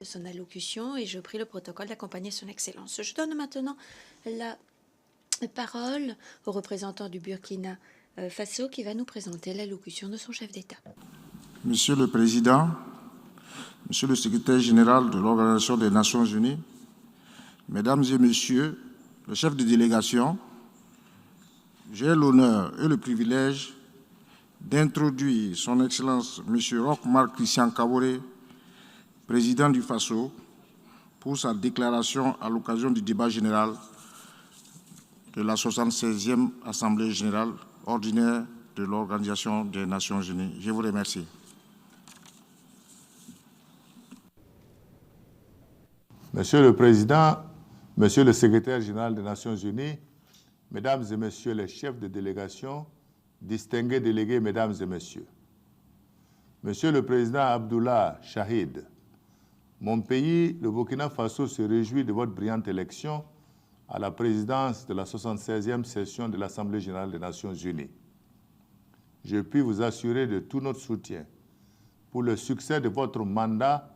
De son allocution et je prie le protocole d'accompagner son Excellence. Je donne maintenant la parole au représentant du Burkina Faso qui va nous présenter l'allocution de son chef d'État. Monsieur le Président, Monsieur le Secrétaire général de l'Organisation des Nations Unies, Mesdames et Messieurs, le chef de délégation, j'ai l'honneur et le privilège d'introduire son Excellence Monsieur Roch-Marc Christian Kaboré, président du Faso, pour sa déclaration à l'occasion du débat général de la 76e Assemblée générale ordinaire de l'Organisation des Nations Unies. Je vous remercie. Monsieur le Président, Monsieur le Secrétaire général des Nations Unies, Mesdames et Messieurs les chefs de délégation, distingués délégués, Mesdames et Messieurs. Monsieur le Président Abdoulaye Chahid, mon pays, le Burkina Faso, se réjouit de votre brillante élection à la présidence de la 76e session de l'Assemblée générale des Nations unies. Je puis vous assurer de tout notre soutien pour le succès de votre mandat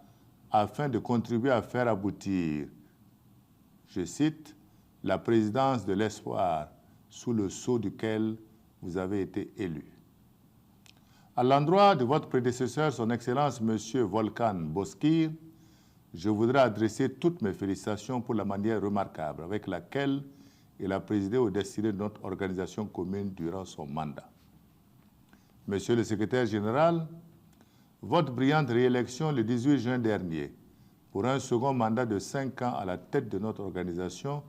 afin de contribuer à faire aboutir, je cite, la présidence de l'espoir sous le sceau duquel vous avez été élu. À l'endroit de votre prédécesseur, son Excellence M. Volkan Bozkır, je voudrais adresser toutes mes félicitations pour la manière remarquable avec laquelle il a présidé aux destinées de notre organisation commune durant son mandat. Monsieur le Secrétaire général, votre brillante réélection le 18 juin dernier pour un second mandat de 5 ans à la tête de notre organisation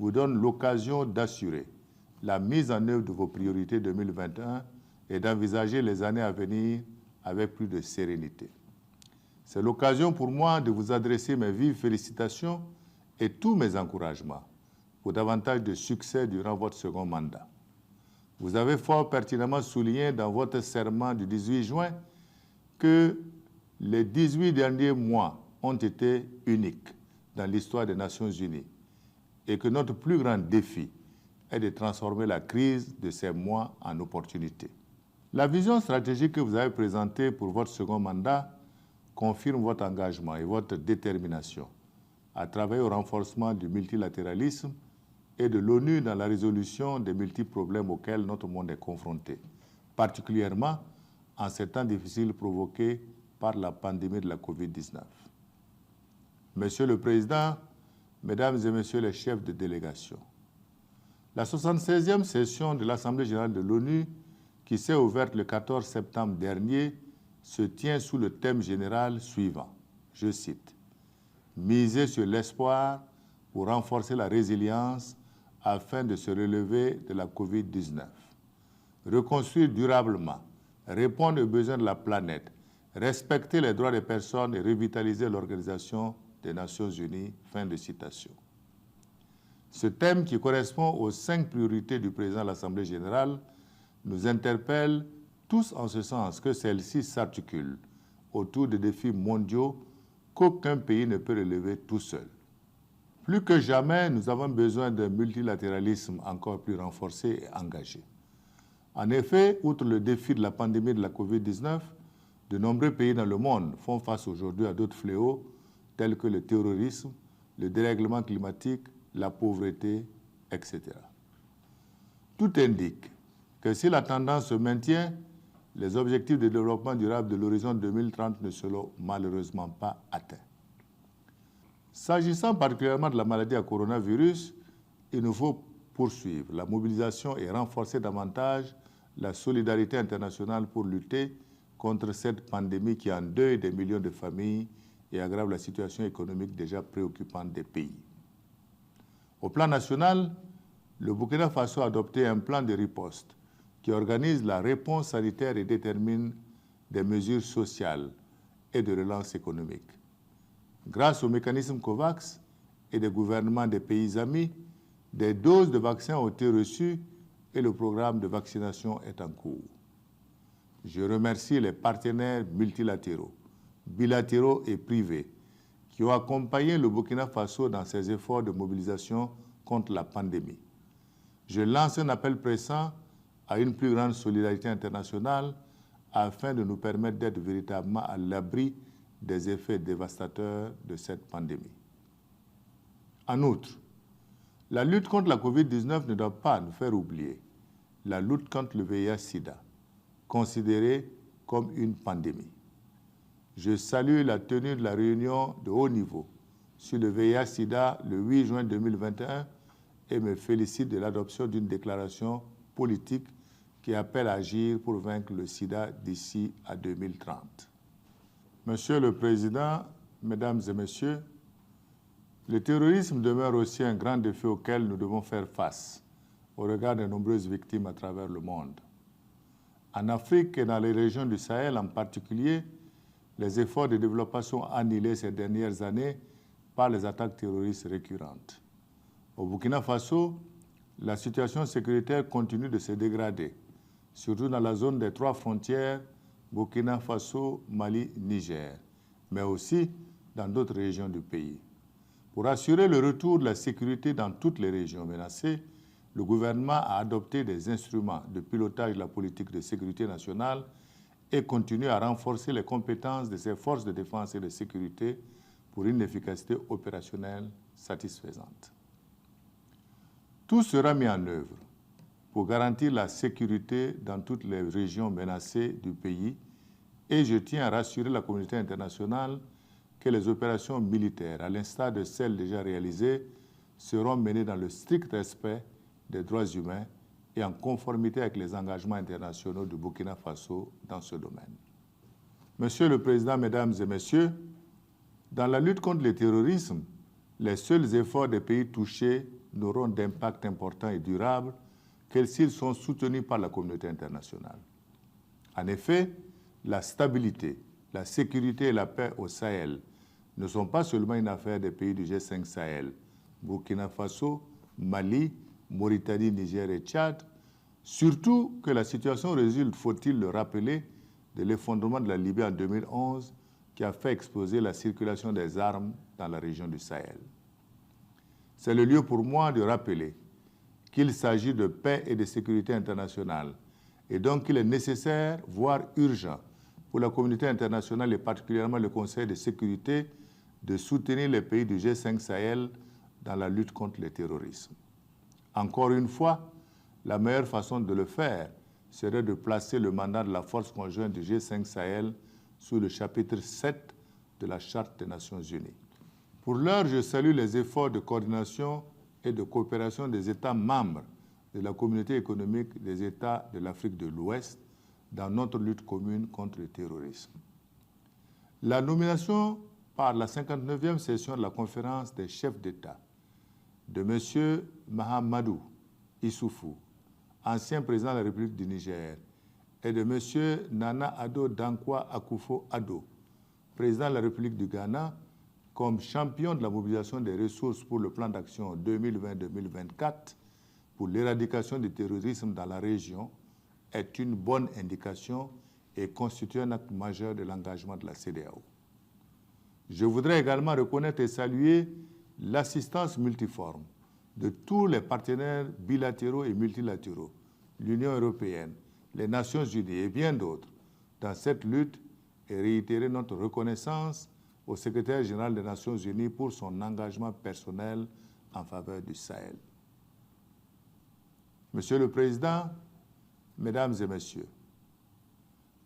vous donne l'occasion d'assurer la mise en œuvre de vos priorités 2021 et d'envisager les années à venir avec plus de sérénité. C'est l'occasion pour moi de vous adresser mes vives félicitations et tous mes encouragements pour davantage de succès durant votre second mandat. Vous avez fort pertinemment souligné dans votre serment du 18 juin que les 18 derniers mois ont été uniques dans l'histoire des Nations unies et que notre plus grand défi est de transformer la crise de ces mois en opportunité. La vision stratégique que vous avez présentée pour votre second mandat confirme votre engagement et votre détermination à travailler au renforcement du multilatéralisme et de l'ONU dans la résolution des multiples problèmes auxquels notre monde est confronté, particulièrement en ces temps difficiles provoqués par la pandémie de la COVID-19. Monsieur le Président, Mesdames et Messieurs les chefs de délégation, la 76e session de l'Assemblée générale de l'ONU, qui s'est ouverte le 14 septembre dernier, se tient sous le thème général suivant, je cite, « Miser sur l'espoir pour renforcer la résilience afin de se relever de la COVID-19. Reconstruire durablement, répondre aux besoins de la planète, respecter les droits des personnes et revitaliser l'Organisation des Nations Unies. » Fin de citation. Ce thème, qui correspond aux 5 priorités du président de l'Assemblée générale, nous interpelle tous en ce sens que celle-ci s'articule autour de défis mondiaux qu'aucun pays ne peut relever tout seul. Plus que jamais, nous avons besoin d'un multilatéralisme encore plus renforcé et engagé. En effet, outre le défi de la pandémie de la COVID-19, de nombreux pays dans le monde font face aujourd'hui à d'autres fléaux tels que le terrorisme, le dérèglement climatique, la pauvreté, etc. Tout indique que si la tendance se maintient, les objectifs de développement durable de l'horizon 2030 ne seront malheureusement pas atteints. S'agissant particulièrement de la maladie à coronavirus, il nous faut poursuivre la mobilisation et renforcer davantage la solidarité internationale pour lutter contre cette pandémie qui endeuille des millions de familles et aggrave la situation économique déjà préoccupante des pays. Au plan national, le Burkina Faso a adopté un plan de riposte qui organise la réponse sanitaire et détermine des mesures sociales et de relance économique. Grâce au mécanisme COVAX et des gouvernements des pays amis, des doses de vaccins ont été reçues et le programme de vaccination est en cours. Je remercie les partenaires multilatéraux, bilatéraux et privés qui ont accompagné le Burkina Faso dans ses efforts de mobilisation contre la pandémie. Je lance un appel pressant à une plus grande solidarité internationale afin de nous permettre d'être véritablement à l'abri des effets dévastateurs de cette pandémie. En outre, la lutte contre la COVID-19 ne doit pas nous faire oublier la lutte contre le VIH-Sida, considérée comme une pandémie. Je salue la tenue de la réunion de haut niveau sur le VIH-Sida le 8 juin 2021 et me félicite de l'adoption d'une déclaration politique qui appelle à agir pour vaincre le sida d'ici à 2030. Monsieur le Président, Mesdames et Messieurs, le terrorisme demeure aussi un grand défi auquel nous devons faire face au regard des nombreuses victimes à travers le monde. En Afrique et dans les régions du Sahel en particulier, les efforts de développement sont annihilés ces dernières années par les attaques terroristes récurrentes. Au Burkina Faso, la situation sécuritaire continue de se dégrader, surtout dans la zone des 3 frontières Burkina Faso, Mali, Niger, mais aussi dans d'autres régions du pays. Pour assurer le retour de la sécurité dans toutes les régions menacées, le gouvernement a adopté des instruments de pilotage de la politique de sécurité nationale et continue à renforcer les compétences de ses forces de défense et de sécurité pour une efficacité opérationnelle satisfaisante. Tout sera mis en œuvre pour garantir la sécurité dans toutes les régions menacées du pays et je tiens à rassurer la communauté internationale que les opérations militaires, à l'instar de celles déjà réalisées, seront menées dans le strict respect des droits humains et en conformité avec les engagements internationaux du Burkina Faso dans ce domaine. Monsieur le Président, Mesdames et Messieurs, dans la lutte contre le terrorisme, les seuls efforts des pays touchés n'auront d'impact important et durable que s'ils sont soutenus par la communauté internationale. En effet, la stabilité, la sécurité et la paix au Sahel ne sont pas seulement une affaire des pays du G5 Sahel, Burkina Faso, Mali, Mauritanie, Niger et Tchad, surtout que la situation résulte, faut-il le rappeler, de l'effondrement de la Libye en 2011 qui a fait exploser la circulation des armes dans la région du Sahel. C'est le lieu pour moi de rappeler qu'il s'agit de paix et de sécurité internationale et donc qu'il est nécessaire, voire urgent, pour la communauté internationale et particulièrement le Conseil de sécurité de soutenir les pays du G5 Sahel dans la lutte contre le terrorisme. Encore une fois, la meilleure façon de le faire serait de placer le mandat de la force conjointe du G5 Sahel sous le chapitre 7 de la Charte des Nations Unies. Pour l'heure, je salue les efforts de coordination et de coopération des États membres de la Communauté économique des États de l'Afrique de l'Ouest dans notre lutte commune contre le terrorisme. La nomination par la 59e session de la conférence des chefs d'État de M. Mahamadou Issoufou, ancien président de la République du Niger, et de M. Nana Addo Dankwa Akufo-Addo, président de la République du Ghana, comme champion de la mobilisation des ressources pour le plan d'action 2020-2024 pour l'éradication du terrorisme dans la région est une bonne indication et constitue un acte majeur de l'engagement de la CEDEAO. Je voudrais également reconnaître et saluer l'assistance multiforme de tous les partenaires bilatéraux et multilatéraux, l'Union européenne, les Nations unies et bien d'autres, dans cette lutte et réitérer notre reconnaissance au secrétaire général des Nations unies pour son engagement personnel en faveur du Sahel. Monsieur le Président, Mesdames et Messieurs,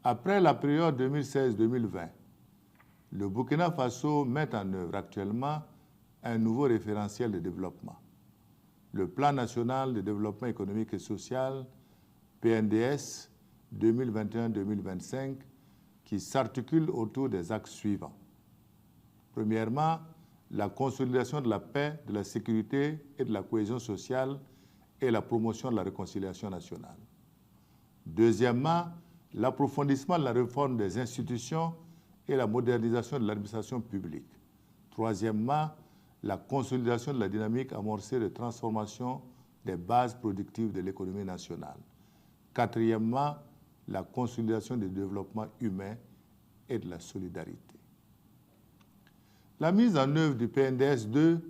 après la période 2016-2020, le Burkina Faso met en œuvre actuellement un nouveau référentiel de développement, le Plan national de développement économique et social, PNDS 2021-2025, qui s'articule autour des axes suivants. Premièrement, la consolidation de la paix, de la sécurité et de la cohésion sociale et la promotion de la réconciliation nationale. Deuxièmement, l'approfondissement de la réforme des institutions et la modernisation de l'administration publique. Troisièmement, la consolidation de la dynamique amorcée de transformation des bases productives de l'économie nationale. Quatrièmement, la consolidation du développement humain et de la solidarité. La mise en œuvre du PNDS 2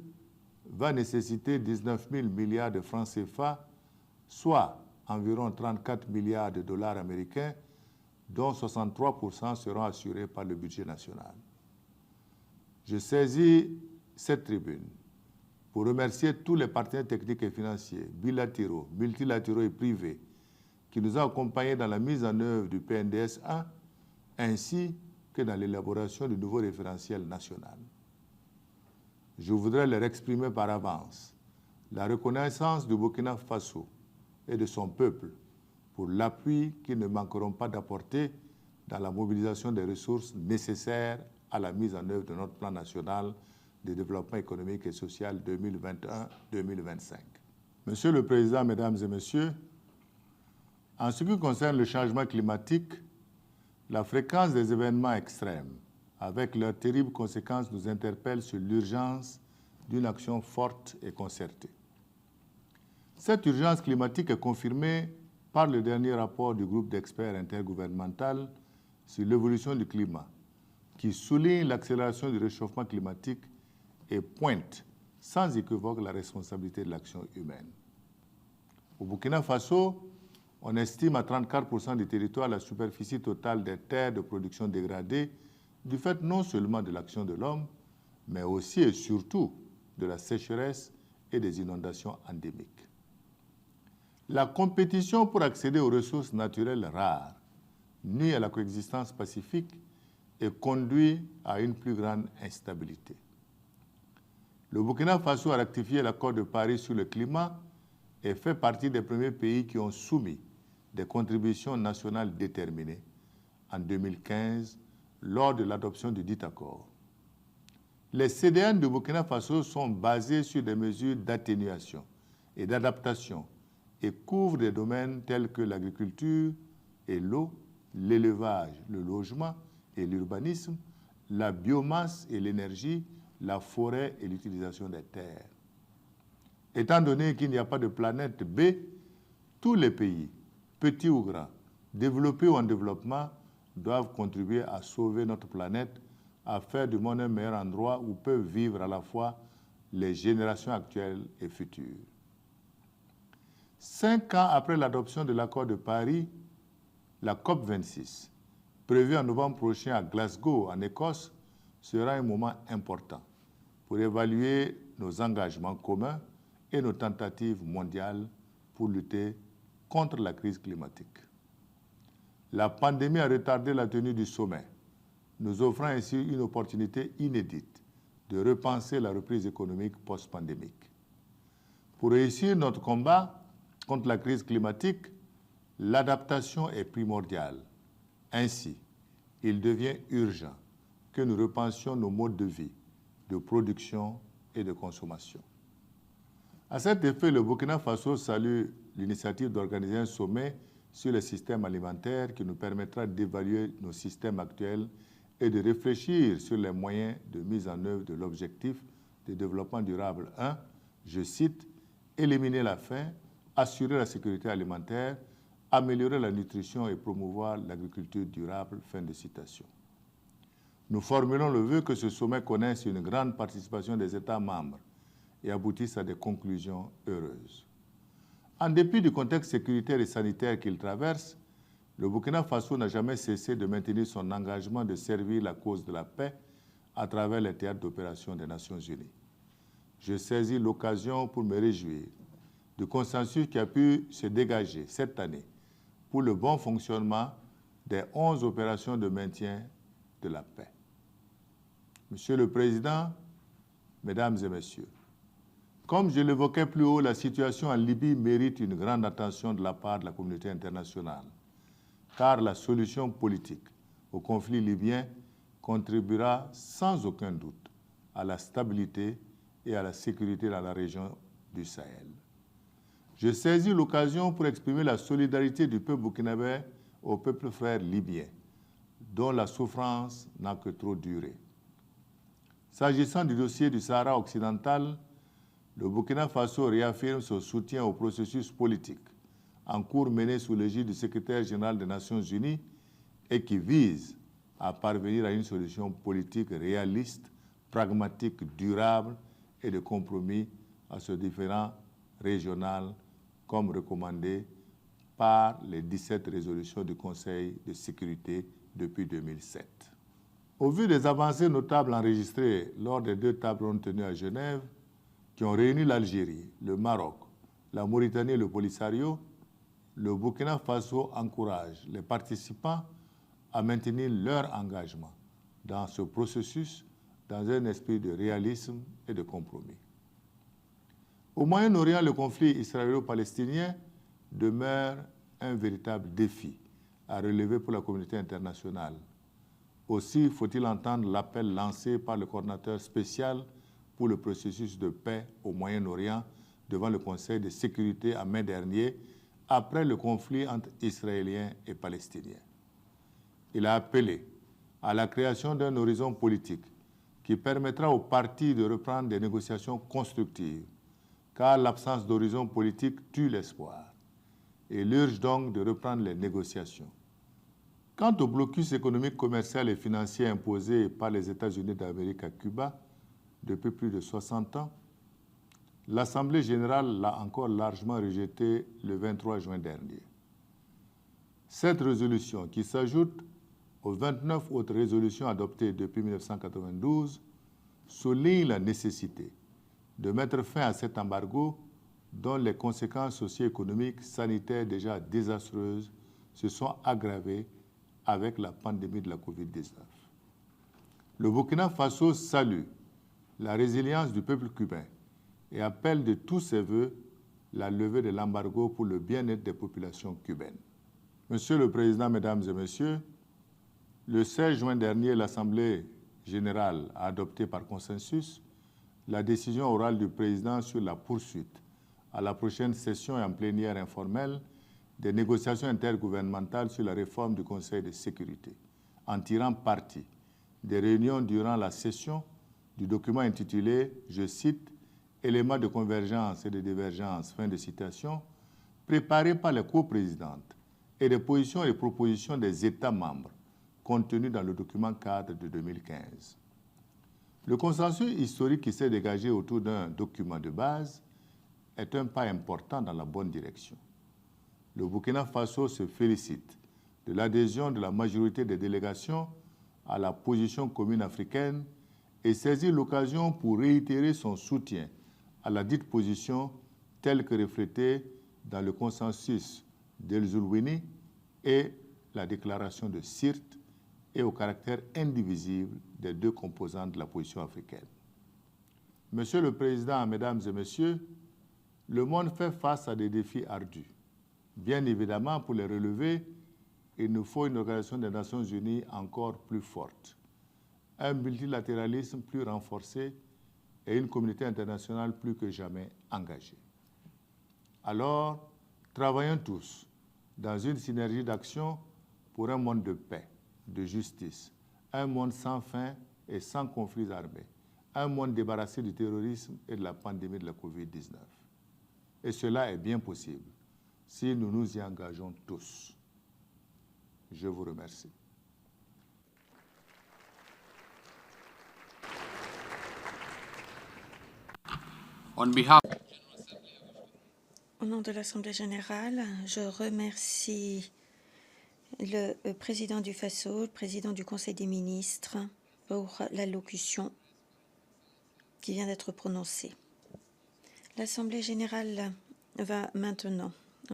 va nécessiter 19 000 milliards de francs CFA, soit environ 34 milliards de dollars américains, dont 63% seront assurés par le budget national. Je saisis cette tribune pour remercier tous les partenaires techniques et financiers, bilatéraux, multilatéraux et privés, qui nous ont accompagnés dans la mise en œuvre du PNDS 1, ainsi que dans l'élaboration du nouveau référentiel national. Je voudrais leur exprimer par avance la reconnaissance du Burkina Faso et de son peuple pour l'appui qu'ils ne manqueront pas d'apporter dans la mobilisation des ressources nécessaires à la mise en œuvre de notre plan national de développement économique et social 2021-2025. Monsieur le Président, Mesdames et Messieurs, en ce qui concerne le changement climatique, la fréquence des événements extrêmes, avec leurs terribles conséquences, nous interpelle sur l'urgence d'une action forte et concertée. Cette urgence climatique est confirmée par le dernier rapport du groupe d'experts intergouvernemental sur l'évolution du climat, qui souligne l'accélération du réchauffement climatique et pointe sans équivoque la responsabilité de l'action humaine. Au Burkina Faso, on estime à 34% du territoire la superficie totale des terres de production dégradées du fait non seulement de l'action de l'homme, mais aussi et surtout de la sécheresse et des inondations endémiques. La compétition pour accéder aux ressources naturelles rares nuit à la coexistence pacifique et conduit à une plus grande instabilité. Le Burkina Faso a ratifié l'accord de Paris sur le climat et fait partie des premiers pays qui ont soumis des contributions nationales déterminées en 2015 lors de l'adoption du dit accord. Les CDN du Burkina Faso sont basés sur des mesures d'atténuation et d'adaptation et couvrent des domaines tels que l'agriculture et l'eau, l'élevage, le logement et l'urbanisme, la biomasse et l'énergie, la forêt et l'utilisation des terres. Étant donné qu'il n'y a pas de planète B, tous les pays, petits ou grands, développés ou en développement, doivent contribuer à sauver notre planète, à faire du monde un meilleur endroit où peuvent vivre à la fois les générations actuelles et futures. 5 ans après l'adoption de l'accord de Paris, la COP26, prévue en novembre prochain à Glasgow, en Écosse, sera un moment important pour évaluer nos engagements communs et nos tentatives mondiales pour lutter contre la crise climatique. La pandémie a retardé la tenue du sommet, nous offrant ainsi une opportunité inédite de repenser la reprise économique post-pandémique. Pour réussir notre combat contre la crise climatique, l'adaptation est primordiale. Ainsi, il devient urgent que nous repensions nos modes de vie, de production et de consommation. À cet effet, le Burkina Faso salue l'initiative d'organiser un sommet sur les systèmes alimentaires qui nous permettra d'évaluer nos systèmes actuels et de réfléchir sur les moyens de mise en œuvre de l'objectif de développement durable 1, je cite, « éliminer la faim, assurer la sécurité alimentaire, améliorer la nutrition et promouvoir l'agriculture durable ». Fin de citation. Nous formulons le vœu que ce sommet connaisse une grande participation des États membres et aboutisse à des conclusions heureuses. En dépit du contexte sécuritaire et sanitaire qu'il traverse, le Burkina Faso n'a jamais cessé de maintenir son engagement de servir la cause de la paix à travers les théâtres d'opération des Nations Unies. Je saisis l'occasion pour me réjouir du consensus qui a pu se dégager cette année pour le bon fonctionnement des 11 opérations de maintien de la paix. Monsieur le Président, Mesdames et Messieurs, comme je l'évoquais plus haut, la situation en Libye mérite une grande attention de la part de la communauté internationale, car la solution politique au conflit libyen contribuera sans aucun doute à la stabilité et à la sécurité dans la région du Sahel. Je saisis l'occasion pour exprimer la solidarité du peuple burkinabé au peuple frère libyen, dont la souffrance n'a que trop duré. S'agissant du dossier du Sahara occidental, le Burkina Faso réaffirme son soutien au processus politique en cours mené sous l'égide du secrétaire général des Nations Unies et qui vise à parvenir à une solution politique réaliste, pragmatique, durable et de compromis à ce différend régional comme recommandé par les 17 résolutions du Conseil de sécurité depuis 2007. Au vu des avancées notables enregistrées lors des 2 tables rondes tenues à Genève, qui ont réuni l'Algérie, le Maroc, la Mauritanie et le Polisario, le Burkina Faso encourage les participants à maintenir leur engagement dans ce processus dans un esprit de réalisme et de compromis. Au Moyen-Orient, le conflit israélo-palestinien demeure un véritable défi à relever pour la communauté internationale. Aussi faut-il entendre l'appel lancé par le coordinateur spécial pour le processus de paix au Moyen-Orient devant le Conseil de sécurité en mai dernier, après le conflit entre Israéliens et Palestiniens. Il a appelé à la création d'un horizon politique qui permettra aux partis de reprendre des négociations constructives, car l'absence d'horizon politique tue l'espoir. Et il urge donc de reprendre les négociations. Quant au blocus économique, commercial et financier imposé par les États-Unis d'Amérique à Cuba depuis plus de 60 ans, l'Assemblée générale l'a encore largement rejeté le 23 juin dernier. Cette résolution, qui s'ajoute aux 29 autres résolutions adoptées depuis 1992, souligne la nécessité de mettre fin à cet embargo dont les conséquences socio-économiques, sanitaires déjà désastreuses se sont aggravées avec la pandémie de la COVID-19. Le Burkina Faso salue la résilience du peuple cubain et appelle de tous ses voeux la levée de l'embargo pour le bien-être des populations cubaines. Monsieur le Président, Mesdames et Messieurs, le 16 juin dernier, l'Assemblée générale a adopté par consensus la décision orale du Président sur la poursuite à la prochaine session et en plénière informelle des négociations intergouvernementales sur la réforme du Conseil de sécurité, en tirant parti des réunions durant la session du document intitulé, je cite, « Éléments de convergence et de divergence », fin de citation, préparé par les coprésidentes et des positions et propositions des États membres contenues dans le document cadre de 2015. Le consensus historique qui s'est dégagé autour d'un document de base est un pas important dans la bonne direction. Le Burkina Faso se félicite de l'adhésion de la majorité des délégations à la position commune africaine et saisit l'occasion pour réitérer son soutien à la dite position telle que reflétée dans le consensus d'El Zoulouini et la déclaration de Sirte et au caractère indivisible des 2 composantes de la position africaine. Monsieur le Président, Mesdames et Messieurs, le monde fait face à des défis ardus. Bien évidemment, pour les relever, il nous faut une organisation des Nations Unies encore plus forte, un multilatéralisme plus renforcé et une communauté internationale plus que jamais engagée. Alors, travaillons tous dans une synergie d'action pour un monde de paix, de justice, un monde sans faim et sans conflits armés, un monde débarrassé du terrorisme et de la pandémie de la COVID-19. Et cela est bien possible si nous nous y engageons tous. Je vous remercie. Au nom de l'Assemblée générale, je remercie le président du FASO, le président du Conseil des ministres pour l'allocution qui vient d'être prononcée. L'Assemblée générale va maintenant